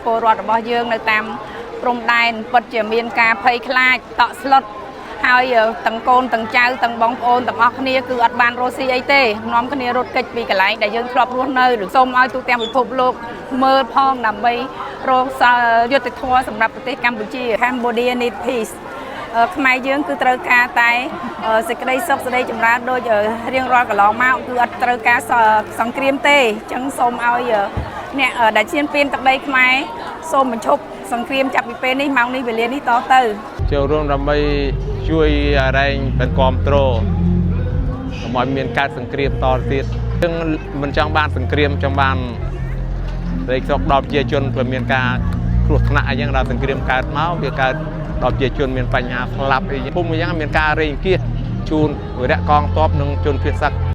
ពលរដ្ឋរបស់យើងនៅតាមព្រំដែនពិតជាមានការភ័យខ្លាចតក់ស្លុតហើយទាំងកូនទាំងចៅទាំងបងប្អូនទាំងអស់គ្នាគឺអត់បានរស់ស៊ីអីទេនាំគ្នារត់គេចពីកន្លែងដែលយើងធ្លាប់រស់នៅឬសូមឲ្យទូទាំងពិភពលោកមើលផងដើម្បីរកយុត្តិធម៌សម្រាប់ប្រទេសកម្ពុជា Cambodia need peace ខ្មែរយើងគឺត្រូវការតែសេចក្តីសុខសេចក្តីចម្រើនដូចរៀងរាល់កន្លងមកគឺអត់ត្រូវការសង្គ្រាមទេអញ្ចឹងសូមឲ្យអ្នកដែលឈានពានទឹកដីខ្មែរសូមបញ្ឈប់សង្គ្រាមចាប់ពីពេលនេះម៉ោងនេះវេលានេះតទៅចូលរួមដើម្បីជួយរែងเป็นគ្រប់គ្រងដើម្បីមានការសង្គ្រាមតទៀតយើងមិនចង់បានសង្គ្រាមចង់បានរែកសោកដល់ប្រជាជនព្រោះមានការគ្រោះថ្នាក់អីចឹងដល់សង្គ្រាមកើតមកវាកើតដល់ប្រជាជនមានបញ្ហាស្លាប់អីភូមិអញ្ចឹងមានការរែងគៀសជូនវិរៈកងទ័ពនិងជនភៀសសឹក